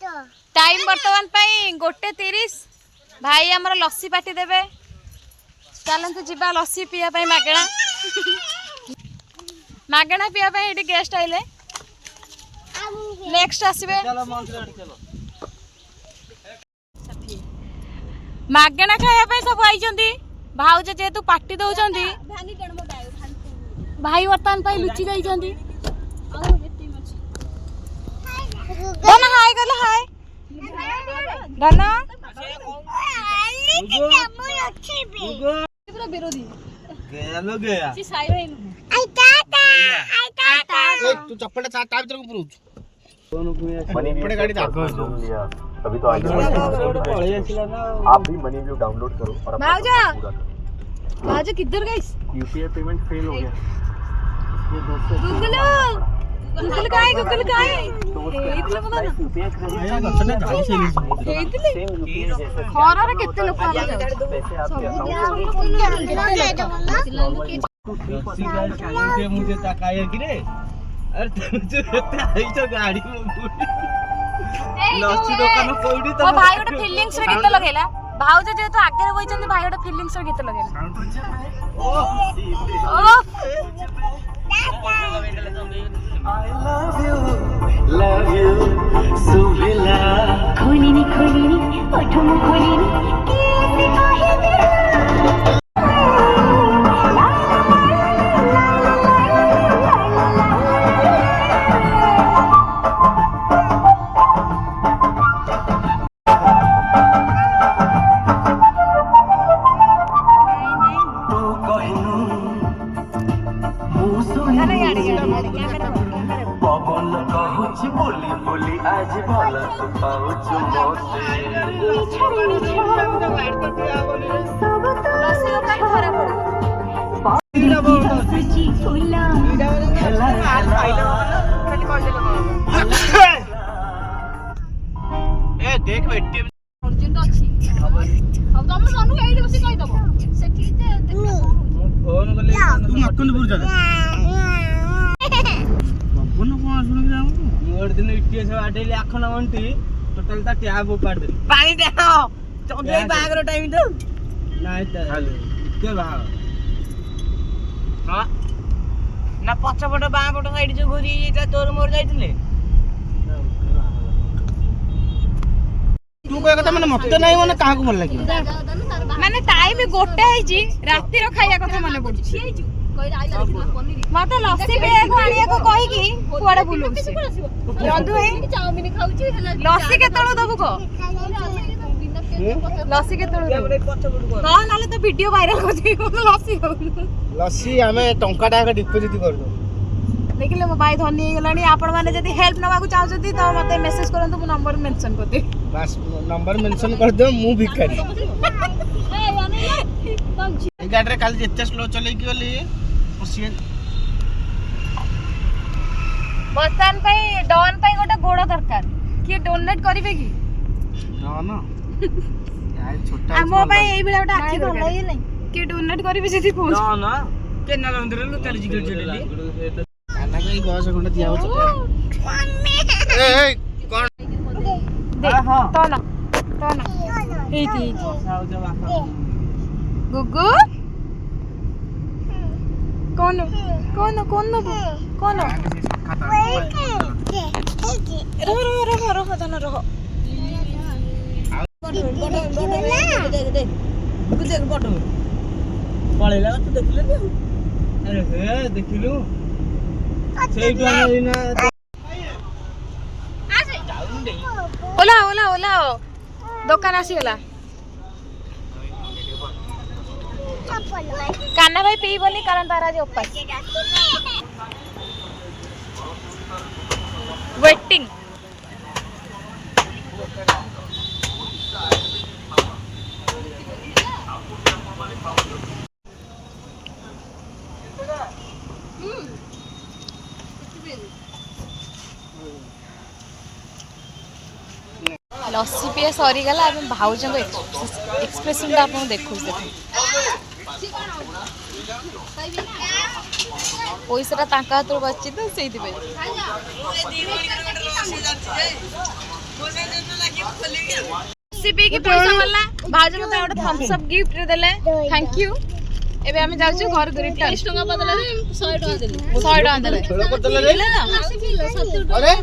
time बर्तमान 1:30 भाई आमर लस्सी पार्टी देवे चलते जीवा लस्सी पीया मागेणा मागेणा पीया ये गेस्ट आइले नेक्स्ट आसवे मागेणा खाया सब आई भाउज जेहेतु पार्टी दौरान भाई बर्तमान लुचि जाइछंती धन हाय गल हाय धन विरोधी तू चप्पल टाइप तरह पुरुष मनी गाड़ी अभी तो आप भी मनी व्यू डाउनलोड करो और भाउजा किधर गई यूपीआई पेमेंट फेल हो गया ये गूगल का है खरा रे केते लोक आ जाओ मुझे ताकाया कि रे अरे तू आई तो गाड़ी में लस्सी दुकान कोडी तो भाई गोटे फीलिंग्स रे गीत लगेला भाउज जेहेतु आगे बइचंदी भाई गोटे फीलिंग्स रे गीत लगेला love you सुभिला खोलिनी ओठम खोलिनी कैसे कहे आज भला तो पाउछु मोते ए देख बेटी अर्जेंट अछि अब तुम मनु एइडी बसी कहि दबो सेठी फोन करले तू मकुंदपुर जा बबन को आसुन जाऊ मोर दिन इटिए से आडेली आखना मंटी टोटल ता टैब उपाड़ दे पानी दे चौधरी बागर टाइम तो नाइ त के भाव हां ना पछपट बापट साइड जो घुरी जा तोर मोर जाइतले तू कह कथा माने मते नाही माने काहा को मन लागी माने टाइम गोटे आइजी राती रो खाइया कथा माने पडुछि मत लस्सी पिया को आनिया को कहि की कुआडे बुलु जंदु हे चाउमिन खाउची लस्सी केतळो दबु को लस्सी केतळो हां नाले तो वीडियो वायरल हो जाई लस्सी लस्सी हमें टंकाटा का डिपोजिट कर दो देखिले मो भाई धनी हे गलानी आपण माने जदी हेल्प नवा को चाहउछती तो मते मेसेज करंतु मो नंबर मेंशन कर दे बस नंबर मेंशन कर दो मु भिखारी ए गाड़ी रे काल जेते स्लो चले की गली बस्तान डन गोटे गोड़ दरकार किए डोनेट करेंगे कि आम गोटे आखि दरकार किए डोनेट करेंगे जी पूछ केना मंदिर लो चली जिगल चली खाना के बस खंड दिया हो ए ए कोन दे तो ना एती गुगु कौन रहो धन रहो पळेला तू देखले अरे हे देखिलु सेइटो आना ओला दुकान आसीगला कान्ना भाई पीबनी कारण तार आज उपास वेटिंग लस्सी पिए सरीगला भाउज एक्सप्रेशन आप देखो पैसा हाथ बची तो से लस्सी पी के पैसा मिलला भाज मते ଗୋଟେ थम्स अप गिफ्ट देले थैंक यू एबे हम जाउछु घर को रिटर्न 30 टका बदला 100 टका देले 100 टका देले खेल कर देले रे देले ना अरे